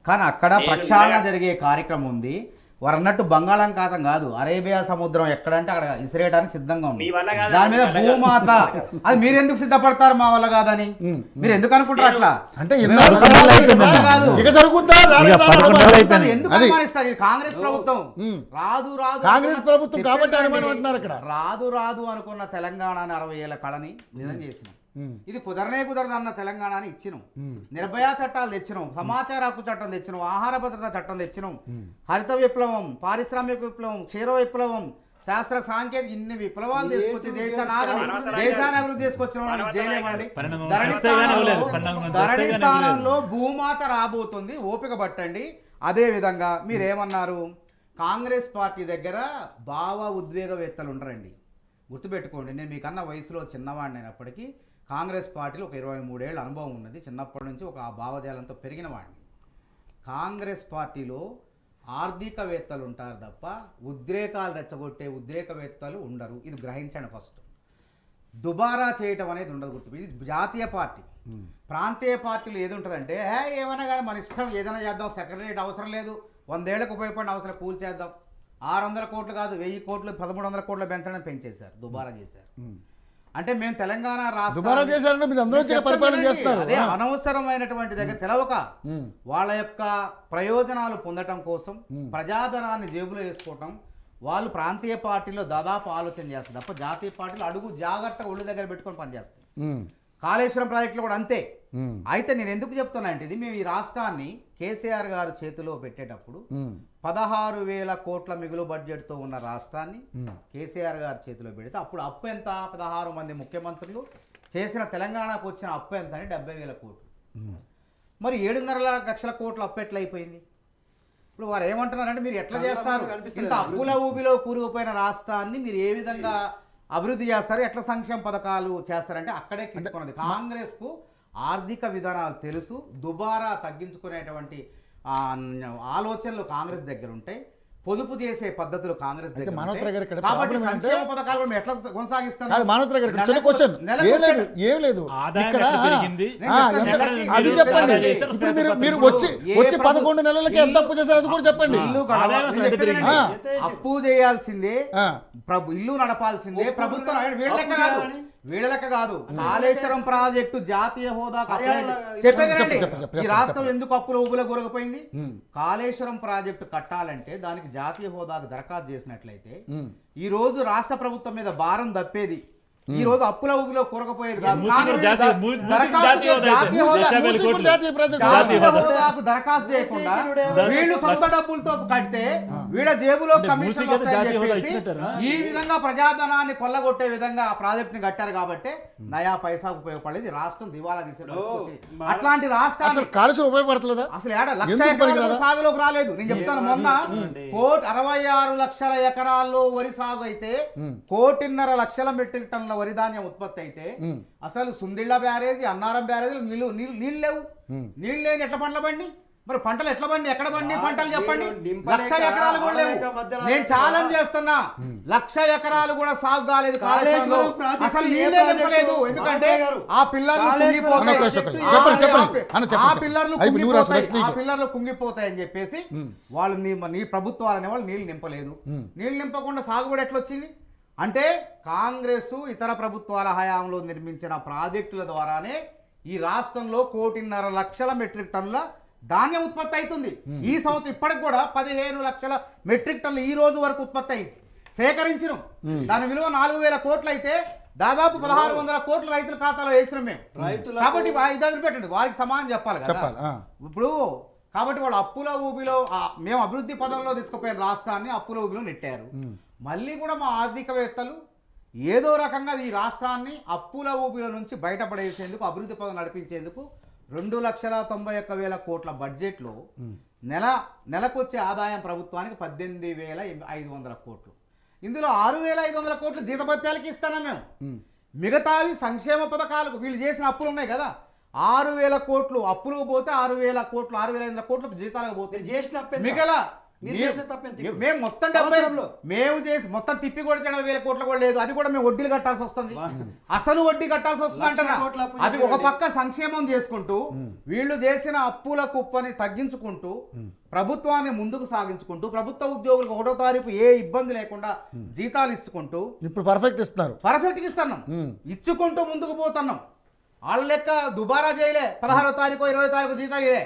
కానీ అక్కడ ప్రక్షాళన జరిగే కార్యక్రమం ఉంది. వారు అన్నట్టు బంగాళాఖాతం కాదు, అరేబియా సముద్రం ఎక్కడంటే అక్కడ ఇసిరేయడానికి సిద్ధంగా ఉంది. దాని మీద భూమాత అది మీరు ఎందుకు సిద్ధపడతారు మా వల్ల కాదని? మీరు ఎందుకు అనుకుంటారు అట్లా? అంటే ఎందుకు అనుమానిస్తారు? ఇది కాంగ్రెస్ ప్రభుత్వం రాదు రాదు కాంగ్రెస్ ప్రభుత్వం కాబట్టి అనుమానం అంటున్నారు. ఇక్కడ రాదు రాదు అనుకున్న తెలంగాణని 60 ఏళ్ల కళని నిజం చేసినాం. ఇది కుదరదు అన్న తెలంగాణని ఇచ్చినాం. నిర్భయ చట్టాలు తెచ్చినాం, సమాచార హక్కు చట్టం తెచ్చినాం, ఆహార భద్రత చట్టం తెచ్చినాం, హరిత విప్లవం, పారిశ్రామిక విప్లవం, క్షీర విప్లవం, శాస్త్ర సాంకేతిక ఇన్ని విప్లవాలు తీసుకొచ్చి దేశాన్ని అభివృద్ధి తీసుకొచ్చిన జయలేమండి. ధరణి స్థానంలో భూమాత రాబోతుంది, ఓపిక పట్టండి. అదే విధంగా మీరేమన్నారు, కాంగ్రెస్ పార్టీ దగ్గర భావ ఉద్వేగవేత్తలు ఉండరండి. గుర్తుపెట్టుకోండి, నేను మీకన్నా వయసులో చిన్నవాడిని అయినప్పటికీ కాంగ్రెస్ పార్టీలో ఒక 23 ఏళ్ళ అనుభవం ఉన్నది. చిన్నప్పటి నుంచి ఒక భావజాలంతో పెరిగిన వాడిని. కాంగ్రెస్ పార్టీలో ఆర్థికవేత్తలు ఉంటారు తప్ప ఉద్రేకాలు రెచ్చగొట్టే ఉద్రేకవేత్తలు ఉండరు. ఇది గ్రహించండి. ఫస్ట్ దుబారా చేయటం అనేది ఉండదు. గుర్తు, ఇది జాతీయ పార్టీ. ప్రాంతీయ పార్టీలు ఏది ఉంటుందంటే ఏమైనా కానీ మన ఇష్టం ఏదైనా చేద్దాం, సెక్రటరియట్ అవసరం లేదు, 100 ఏళ్ళకు ఉపయోగపడిన అవసరం కూల్ చేద్దాం, 600 కోట్లు కాదు 1000 కోట్లు 1300 కోట్లు పెంచడం పెంచేశారు, దుబారా చేశారు. అంటే మేము తెలంగాణ రాష్ట్రం అదే అనవసరమైనటువంటి దగ్గర తెలవక వాళ్ళ యొక్క ప్రయోజనాలు పొందటం కోసం ప్రజాధనాన్ని జేబులో వేసుకోవటం, వాళ్ళు ప్రాంతీయ పార్టీలో దాదాపు ఆలోచన చేస్తారు తప్ప జాతీయ పార్టీలు అడుగు జాగ్రత్తగా ఒళ్ళు దగ్గర పెట్టుకొని పనిచేస్తాయి. కాళేశ్వరం ప్రాజెక్టులో కూడా అంతే. అయితే నేను ఎందుకు చెప్తున్నా అంటే, ఇది మేము ఈ రాష్ట్రాన్ని కేసీఆర్ గారు చేతిలో పెట్టేటప్పుడు 16,000 కోట్ల మిగులు బడ్జెట్తో ఉన్న రాష్ట్రాన్ని కేసీఆర్ గారు చేతిలో పెడితే అప్పుడు అప్పు ఎంత? 16 మంది ముఖ్యమంత్రులు చేసిన తెలంగాణకు వచ్చిన అప్పు ఎంత అని 70,000 కోట్లు. మరి 7.5 లక్షల కోట్ల అప్పు ఎట్లా అయిపోయింది? ఇప్పుడు వారు ఏమంటున్నారంటే, మీరు ఎట్లా చేస్తారు, ఇంత అప్పుల ఊబిలో కూరుకుపోయిన రాష్ట్రాన్ని మీరు ఏ విధంగా అభివృద్ధి చేస్తారు, ఎట్లా సంక్షేమ పథకాలు చేస్తారంటే అక్కడే కిట్టుకున్నది. కాంగ్రెస్ కు ఆర్థిక విధానాలు తెలుసు, దుబారా తగ్గించుకునేటువంటి ఆలోచనలు కాంగ్రెస్ దగ్గర ఉంటాయి, పొదుపు చేసే పద్ధతులు కాంగ్రెస్ దగ్గర ఉంటాయి. కాబట్టి సంక్షేమ పథకాలు ఎట్లా కొనసాగిస్తాం? మీరు వచ్చి 11 నెలలకి ఎంత అప్పు చేశారు అది కూడా చెప్పండి. అప్పు చేయాల్సిందే, ఇల్లు నడపాల్సిందే ప్రభుత్వం. వీళ్ళ లెక్క కాదు. కాళేశ్వరం ప్రాజెక్టు జాతీయ హోదా చెప్పేది. ఈ రాష్ట్రం ఎందుకు అప్పుల ఊబుల గురకపోయింది? కాళేశ్వరం ప్రాజెక్టు కట్టాలంటే దానికి జాతీయ హోదాకు దరఖాస్తు చేసినట్లయితే ఈ రోజు రాష్ట్ర ప్రభుత్వం మీద భారం తప్పేది. ఈ రోజు అప్పుల ఊబిలో కూరకపోయేది దరఖాస్తు చేయకుండా వీళ్ళు సొంత డబ్బులతో కడితే వీళ్ళ జేబులో కమిషన్ ఈ విధంగా ప్రజాధనాన్ని కొల్లగొట్టే విధంగా ఆ ప్రాజెక్ట్ ని కట్టారు. కాబట్టి నయా పైసాకు ఉపయోగపడేది. రాష్ట్రం దివాలా తీసే అట్లాంటి రాష్ట్రాలు కాలుష్యం ఉపయోగపడతలేదా? అసలు 1,00,000 ఎకరాలు సాగులోకి రాలేదు. నేను చెప్తాను, మొన్న 66 లక్షల ఎకరాల్లో వరి సాగు అయితే 1.5 లక్షల మెట్రిక్ టన్నుల వరి ధాన్యం ఉత్పత్తి అయితే అసలు సుందిళ్ళ బ్యారేజీ, అన్నారం బ్యారేజీ నీళ్ళు లేవు. నీళ్ళు లేని ఎట్లా పంటలు బండి? మరి పంటలు ఎట్లా బండి? ఎక్కడ బండి పంటలు చెప్పండి? 1,00,000 ఎకరాలు కూడా లేవు. నేను ఛాలెంజ్ చేస్తున్నా, 1,00,000 ఎకరాలు కూడా సాగు కాలేదు. అసలు నీళ్ళే నింపలేదు. ఎందుకంటే ఆ పిల్లర్లు కుంగిపోతాయని చెప్పేసి వాళ్ళు నీ ప్రభుత్వాలనే వాళ్ళు నీళ్లు నింపలేదు. నీళ్లు నింపకుండా సాగు కూడా ఎట్లా వచ్చింది అంటే, కాంగ్రెస్ ఇతర ప్రభుత్వాల హయాంలో నిర్మించిన ప్రాజెక్టుల ద్వారానే ఈ రాష్ట్రంలో 1.5 లక్షల మెట్రిక్ టన్నుల ధాన్యం ఉత్పత్తి అవుతుంది. ఈ సంవత్సరం ఇప్పటికి కూడా 15 లక్షల మెట్రిక్ టన్నులు ఈ రోజు వరకు ఉత్పత్తి అయింది, సేకరించడం. దాని విలువ 4,000 కోట్లు అయితే దాదాపు 1,600 కోట్లు రైతుల ఖాతాలో వేసినాం మేము. కాబట్టి ఇది పెట్టండి, వారికి సమానం చెప్పాలి కదా ఇప్పుడు. కాబట్టి వాళ్ళు అప్పుల ఊబిలో, మేము అభివృద్ధి పదంలో తీసుకుపోయిన రాష్ట్రాన్ని అప్పుల ఊబిలో నెట్టారు. మళ్ళీ కూడా మా ఆర్థికవేత్తలు ఏదో రకంగా ఈ రాష్ట్రాన్ని అప్పుల ఊబిలో నుంచి బయటపడేసేందుకు, అభివృద్ధి పదం నడిపించేందుకు 2,91,000 కోట్ల బడ్జెట్లో నెలకొచ్చే ఆదాయం ప్రభుత్వానికి 18,500 కోట్లు. ఇందులో 6,500 కోట్లు జీతభత్యాలకి ఇస్తానా మేము. మిగతావి సంక్షేమ పథకాలకు వీళ్ళు చేసిన అప్పులు ఉన్నాయి కదా, 6,000 కోట్లు అప్పులకు పోతే 6,000 కోట్లు 6,500 కోట్లు జీతాలకు పోతే మీరు చేసిన తప్పేంటి? మేము మొత్తం సంవత్సరంలో. మేము చేసి మొత్తం తిప్పి కొడితే 80,000 కోట్లు కూడా లేదు. అది కూడా మేము వడ్డీలు కట్టాల్సి వస్తుంది. అసలు వడ్డీ కట్టాల్సి వస్తుంది అంటారా? 1,00,000 కోట్ల అప్పు అది ఒక చేశారండి. పక్క సంక్షేమం చేసుకుంటూ వీళ్ళు చేసిన అప్పుల కుప్పని తగ్గించుకుంటూ ప్రభుత్వాన్ని ముందుకు సాగించుకుంటూ ప్రభుత్వ ఉద్యోగులకు 1వ తారీఖు ఏ ఇబ్బంది లేకుండా జీతాలు ఇచ్చుకుంటూ ఇప్పుడు పర్ఫెక్ట్ ఇస్తున్నారు. పర్ఫెక్ట్గా ఇస్తున్నాం, ఇచ్చుకుంటూ ముందుకు పోతున్నాం. వాళ్ళ లెక్క దుబారా చేయలే 16వ తారీఖు 20వ తారీఖు జీతాలు ఇదే.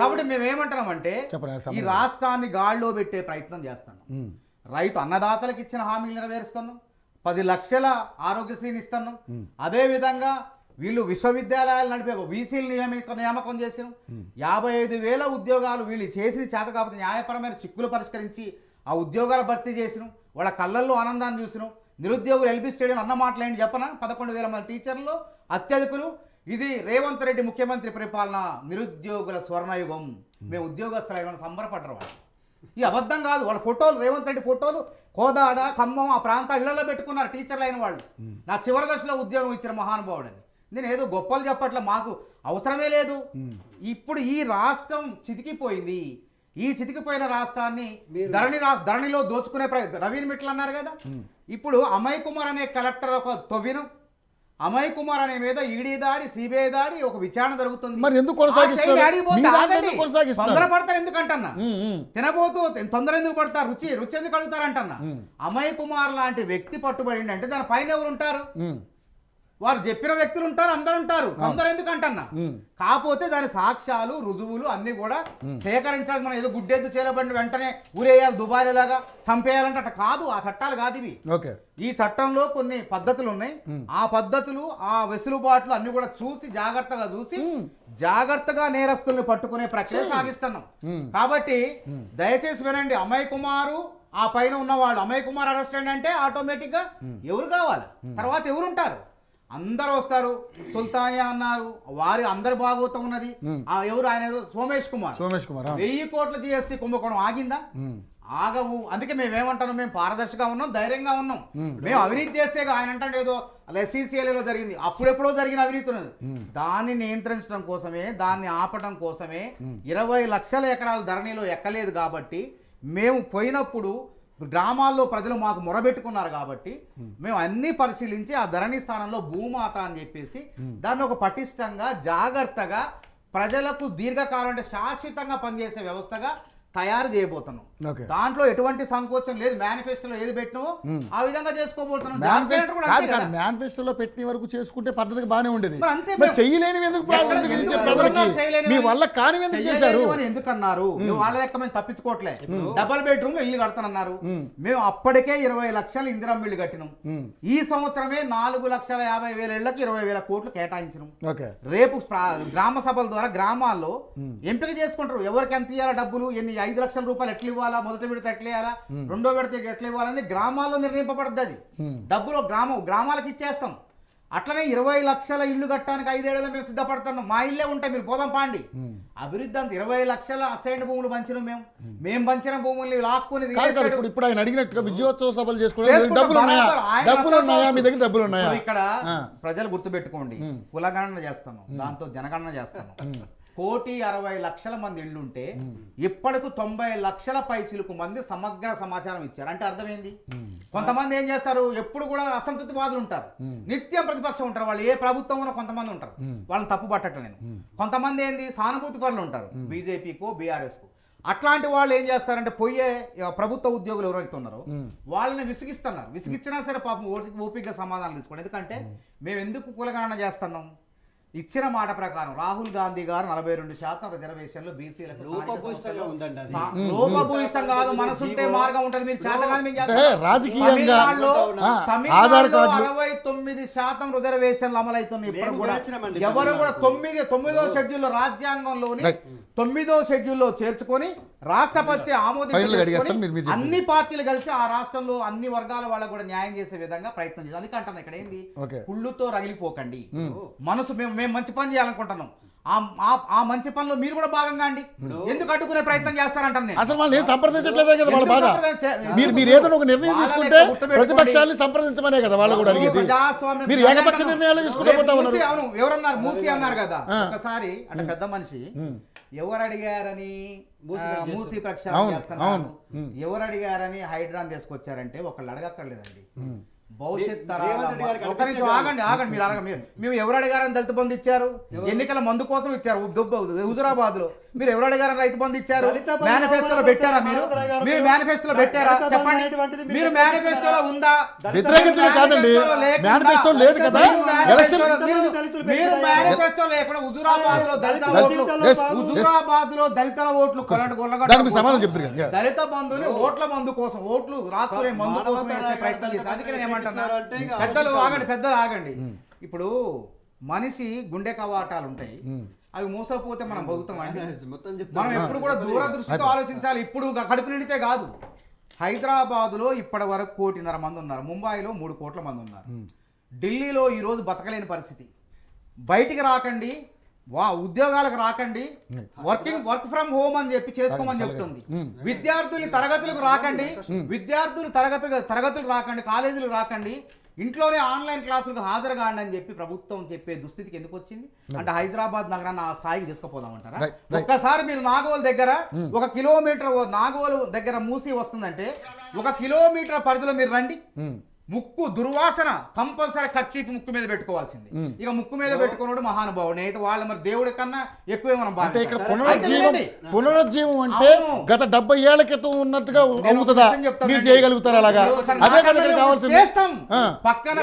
కాబట్టి మేము ఏమంటున్నామంటే చెప్పండి, ఈ రాష్ట్రాన్ని గాడిలో పెట్టే ప్రయత్నం చేస్తున్నాం. రైతు అన్నదాతలకు ఇచ్చిన హామీలు నెరవేరుస్తున్నాం. 10 లక్షల ఆరోగ్యశ్రీని ఇస్తున్నాం. అదే విధంగా వీళ్ళు విశ్వవిద్యాలయాలు నడిపే వీసీలు నియామకం చేసినాం. 55,000 ఉద్యోగాలు వీళ్ళు చేసిన చేత కాకపోతే న్యాయపరమైన చిక్కులు పరిష్కరించి ఆ ఉద్యోగాలు భర్తీ చేసినాం. వాళ్ళ కళ్ళల్లో ఆనందాన్ని చూసినాం. నిరుద్యోగులు ఎల్బీ స్టేడియం అన్న మాటలేండి చెప్పనా, 11,000 మంది టీచర్లు అత్యధికులు. ఇది రేవంత్ రెడ్డి ముఖ్యమంత్రి పరిపాలన నిరుద్యోగుల స్వర్ణయుగం. మేము ఉద్యోగస్తులు సంబరపడ్డారు వాళ్ళు. ఈ అబద్ధం కాదు. వాళ్ళ ఫోటోలు, రేవంత్ రెడ్డి ఫోటోలు కోదాడ, ఖమ్మం ఆ ప్రాంత ఇళ్లలో పెట్టుకున్నారు టీచర్లు అయిన వాళ్ళు. నా చివరి దశలో ఉద్యోగం ఇచ్చిన మహానుభావుడని. నేను ఏదో గొప్పలు చెప్పట్లే, మాకు అవసరమే లేదు. ఇప్పుడు ఈ రాష్ట్రం చితికిపోయింది. ఈ చితికిపోయిన రాష్ట్రాన్ని ధరణిలో దోచుకునే నవీన్ మిట్ల అన్నారు కదా. ఇప్పుడు అమయ్ కుమార్ అనే కలెక్టర్ ఒక తొవ్విను, అమయ్ కుమార్ అనే మీద ఈడీ దాడి, సిబిఐ దాడి, ఒక విచారణ జరుగుతుంది. మరి ఎందుకు కొనసాగిస్తారు? తొందరపడతారు ఎందుకంటన్నా, తినబోతూ తొందర ఎందుకు పడతారు, రుచి ఎందుకు అడుగుతారంటన్నా. అమయ్ కుమార్ లాంటి వ్యక్తి పట్టుబడి అంటే దాని పైన ఎవరు ఉంటారు? వారు చెప్పిన వ్యక్తులు ఉంటారు, అందరు ఉంటారు. అందరు ఎందుకంటన్నా. కాకపోతే దాని సాక్ష్యాలు, రుజువులు అన్ని కూడా సేకరించాలి. మనం ఏదో గుడ్డెద్దు చేలబడిన వెంటనే ఊరేయాలి, దుబాయలాగా చంపేయాలంటే అట్లా కాదు. ఆ చట్టాలు కాదు ఇవి. ఈ చట్టంలో కొన్ని పద్ధతులు ఉన్నాయి. ఆ పద్ధతులు, ఆ వెసులుబాట్లు అన్ని కూడా జాగ్రత్తగా నేరస్తుల్ని పట్టుకునే ప్రక్రియ సాగిస్తున్నాం. కాబట్టి దయచేసి వినండి. అమయ్ కుమారు ఆ పైన ఉన్న వాళ్ళు, అమయ్ కుమార్ అరెస్ట్ అంటే ఆటోమేటిక్ గా ఎవరు కావాలి, తర్వాత ఎవరుంటారు? అందరు వస్తారు. సుల్తానియా అన్నారు, వారి అందరి భాగవతం ఉన్నది. ఎవరు ఆయన? సోమేష్ కుమార్ 1000 కోట్ల GST కుంభకోణం ఆగిందా? ఆగవు. అందుకే మేమేమంటాం, మేము పారదర్శకంగా ఉన్నాం, ధైర్యంగా ఉన్నాం. మేము అవినీతి చేస్తే ఆయన అంటే ఏదో SCCLలో జరిగింది, అప్పుడెప్పుడో జరిగిన అవినీతి ఉన్నది. దాన్ని నియంత్రించడం కోసమే, దాన్ని ఆపడం కోసమే 20 లక్షల ఎకరాల ధరణిలో ఎక్కలేదు. కాబట్టి మేము పోయినప్పుడు గ్రామాల్లో ప్రజలు మాకు మొరబెట్టుకున్నారు. కాబట్టి మేము అన్ని పరిశీలించి ఆ ధరణి స్థానంలో భూమాత అని చెప్పేసి దాన్ని ఒక పటిష్టంగా, జాగ్రత్తగా, ప్రజలకు దీర్ఘకాలం అంటే శాశ్వతంగా పనిచేసే వ్యవస్థగా తయారు చేయబోతున్నాం. దాంట్లో ఎటువంటి సంకోచం లేదు. మేనిఫెస్టోలో ఏది పెట్టినామో ఆ విధంగా చేసుకోబోతున్నాం. మేనిఫెస్టోలో పెట్టిన వరకు చేసుకుంటే పద్ధతికి బాగానే ఉండేది. అంతే చేయలేని ఎందుకన్నారు? వాళ్ళ లెక్క మేము తప్పించుకోవట్లే. డబుల్ బెడ్రూమ్ ఇల్లు కడతానన్నారు. మేము అప్పటికే 20 లక్షల ఇందిరమ్మ ఇల్లు కట్టినాం. ఈ సంవత్సరమే 4,50,000 ఇళ్లకు 20,000 కోట్లు కేటాయించినాం. రేపు గ్రామ సభల ద్వారా గ్రామాల్లో ఎంపిక చేసుకుంటారు. ఎవరికి ఎంత ఇవ్వాలా డబ్బులు, ఎన్ని 5 లక్షల రూపాయలు ఎట్లా ఇవ్వాలా, మొదటి విడత ఎట్లా ఇవ్వాలా, రెండో విడత ఎట్లా ఇవ్వాలని గ్రామాల్లో నిర్ణయింపబడ్డది. అది డబ్బులు గ్రామాలకు ఇచ్చేస్తాం. అట్లనే 20 లక్షల ఇల్లు కట్టడానికి 5 ఏళ్లలో మేము సిద్ధపడుతున్నాం. మా ఇల్లే ఉంటాయి, మీరు పోదాం పాండి. అభివృద్ధి అంత 20 లక్షల అసైన్డ్ భూములు పంచినాం. మేము పంచిన భూముల్ని లాక్కుని ఇప్పుడు ఆయన అడిగినట్టుగా విజయోత్సవ సభలు చేసుకున్నాయి. ఇక్కడ ప్రజలు గుర్తుపెట్టుకోండి, కులగణన చేస్తాను, దాంతో జనగణన చేస్తాను. 1,60,00,000 మంది ఇళ్ళుంటే ఇప్పటికు 90 లక్షల పైచిలకు మంది సమగ్ర సమాచారం ఇచ్చారు. అంటే అర్థమైంది. కొంతమంది ఏం చేస్తారు, ఎప్పుడు కూడా అసంతృప్తి బాధలు ఉంటారు, నిత్యం ప్రతిపక్షం ఉంటారు. వాళ్ళు ఏ ప్రభుత్వంలో కొంతమంది ఉంటారు, వాళ్ళని తప్పు పట్టట్లేదు నేను. కొంతమంది ఏంది సానుభూతి పరులు ఉంటారు, బీజేపీకో బీఆర్ఎస్కో. అట్లాంటి వాళ్ళు ఏం చేస్తారంటే పోయే ప్రభుత్వ ఉద్యోగులు ఎవరైతే ఉన్నారో వాళ్ళని విసిగిస్తున్నారు. విసిగిచ్చినా సరే పాపం ఓపికగా సమాధానం తీసుకోండి. ఎందుకంటే మేము ఎందుకు కులగణన చేస్తున్నాం? ఇచ్చిన మాట ప్రకారం రాహుల్ గాంధీ గారు 42% రిజర్వేషన్లు బీసీలకు. లోపభూయిష్టం కాదు, మనసుంటే మార్గం ఉంటుంది. మీరు తమిళనాడులో 69% రిజర్వేషన్లు అమలవుతున్నాయి. ఇప్పుడు కూడా ఎవరు కూడా 9వ షెడ్యూల్లో రాజ్యాంగంలోని 9వ షెడ్యూల్లో చేర్చుకొని రాష్ట్రపతి ఆమోదించి అన్ని పార్టీలు కలిసి ఆ రాష్ట్రంలో అన్ని వర్గాల వాళ్ళకు కూడా న్యాయం చేసే విధంగా ప్రయత్నం చేయాలి. అందుకంటున్నా ఇక్కడ ఏంది, కుళ్ళుతో రగిలిపోకండి. మనసు మేము మంచి పని చేయాలనుకుంటున్నాం. ఆ మంచి పనిలో మీరు కూడా భాగంగా అండి. ఎందుకు అడ్డుకునే ప్రయత్నం చేస్తారంటాను నేను. అసలు వాళ్ళు ఏం సంప్రదించట్లేదే కదా వాళ్ళ బాధ. మీరు ఏదో ఒక నిర్ణయం తీసుకుంటే ప్రతిపక్షాన్ని సంప్రదించమనే కదా వాళ్ళు కూడా అడిగేది. మీరు ఏకపక్ష నిర్ణయాలు తీసుకుంటే పోతా ఉన్నారు. అవును, ఎవరన్నారు మూసి అన్నారు కదా ఒకసారి, అంటే పెద్ద మనిషి ఎవరు అడిగారని మూసి ప్రక్షాళన చేస్తున్నారు, ఎవరు అడిగారని హైడ్రాన్ తీసుకొచ్చారంటే ఒకళ్ళు అడగక్కర్లేదండి. భవిష్యత్ ఒక నిమిషం ఆగండి మీరు అడగండి. మేము ఎవరు అడిగారని దళిత బంధు ఇచ్చారు? ఎన్నికల మందు కోసం ఇచ్చారు హుజురాబాద్ లో. మీరు ఎవరు అడిగారని రైతు బంధు ఇచ్చారు? మేనిఫెస్టోలో పెట్టారా? మీరు మేనిఫెస్టోలో పెట్టారా? చెప్పండి. మీరు మేనిఫెస్టోలో ఉందా? వ్యతిరేకించడం కాదండి, మేనిఫెస్టో లేదు కదా. మీరు మేనిఫెస్టో లేకుండా హుజురాబాద్ లో దళితుల ఓట్లు దానికి సమాధానం చెప్తారు కదా. దళిత బంధుని ఓట్ల మందు కోసం, ఓట్లు రాత్రి మందు కోసం వేసే ప్రయత్నం చేస్తారు. అందుకే నేను ఏమంటున్నా, పెద్దలు ఆగండి. ఇప్పుడు మనిషి గుండె కవాటాలు ఉంటాయి, అవి మూసపోతే మనం బతుకుతామండి. మనం ఎప్పుడు కూడా దూరదృష్టితో ఆలోచించాలి. ఇప్పుడు కడుపు నిండితే కాదు. హైదరాబాద్లో ఇప్పటి వరకు 1.5 కోటి మంది ఉన్నారు, ముంబైలో 3 కోట్ల మంది ఉన్నారు, ఢిల్లీలో ఈరోజు బతకలేని పరిస్థితి. బయటికి రాకండి, ఉద్యోగాలకు రాకండి, వర్క్ ఫ్రమ్ హోమ్ అని చెప్పి చేసుకోమని చెప్తుంది. విద్యార్థులు తరగతులకు రాకండి, తరగతులు రాకండి, కాలేజీలకు రాకండి, ఇంట్లోనే ఆన్లైన్ క్లాసులకు హాజరు కాండి అని చెప్పి ప్రభుత్వం చెప్పే దుస్థితికి ఎందుకు వచ్చింది అంటే హైదరాబాద్ నగరాన్ని ఆ స్థాయికి తీసుకుపోదామంటారా? ఒక్కసారి మీరు నాగోల్ దగ్గర 1 కిలోమీటర్, నాగోల్ దగ్గర మూసి వస్తుందంటే 1 కిలోమీటర్ పరిధిలో మీరు రండి, ముక్కు దుర్వాసన కంపల్సరీ ఖర్చు ముక్కు మీద పెట్టుకోవాల్సింది. ఇక ముక్కు మీద పెట్టుకున్నాడు మహానుభావుడు. అయితే వాళ్ళ మరి దేవుడి కన్నా ఎక్కువే మనం పునరుజ్జీవం అంటే గత 70 ఏళ్ల క్రితం ఉన్నట్టుగా అవుతుందా? మీరు చేయగలుగుతారు అలాగా? అదే కదా కావాల్సింది. చేస్తాం. పక్కన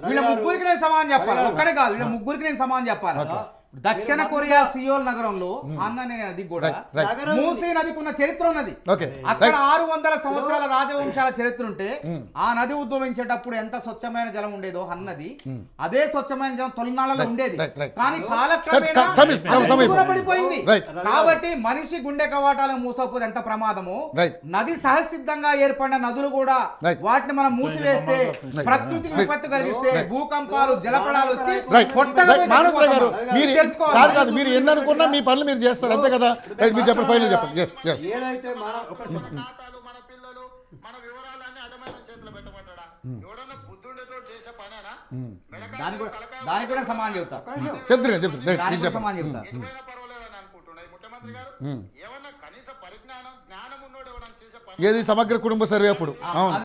వీళ్ళ ముగ్గురికి నేను సమానం చెప్పాలి, ఒక్కడే కాదు, వీళ్ళ ముగ్గురికి నేను సమానం చెప్పాలి. దక్షిణ కొరియా సియోల్ నగరంలో అన్ననే నది కూడా మూసీ నదికి ఉన్న చరిత్ర ఉన్నది. అక్కడ 600 సంవత్సరాల రాజవంశాల చరిత్ర ఉంటే ఆ నది ఉద్భవించేటప్పుడు ఎంత స్వచ్ఛమైన జలం ఉండేదో అన్నది, అదే స్వచ్ఛమైన జలం తొలినాళ్ళలో ఉండేది. కానీ కాలక్రమేణా పడిపోయింది. కాబట్టి మనిషి గుండె కవాటాలకు మూసపోతే ఎంత ప్రమాదమో, నది సహసిద్ధంగా ఏర్పడిన నదులు కూడా వాటిని మనం మూసివేస్తే ప్రకృతికి విపత్తు కలిగిస్తే భూకంపాలు, జలప్రళయాలు వచ్చి కాదు మీరు ఎన్ని అనుకున్నా మీ పనులు మీరు చేస్తారు అంతే కదా. మీరు చెప్పండి, ఫైనల్ చెప్పండి. ఏదైతే మన పిల్లలు మన వివరాలన్నీ అడమైన చేతులు పెట్టమంటాడా? ఎవడన్నా బుద్ధుడితో చేసే పనేనా? దానికి కూడా సమానం చెప్తా, సమానం చెప్తా. పర్వాలేదని అనుకుంటున్నాయి ముఖ్యమంత్రి గారు. ఏమన్నా కనీస పరిజ్ఞానం, జ్ఞానం ఉన్నోడు ఎవడన్నా చేసే పని ఏది సమగ్ర కుటుంబ సర్వే అప్పుడు. అవును.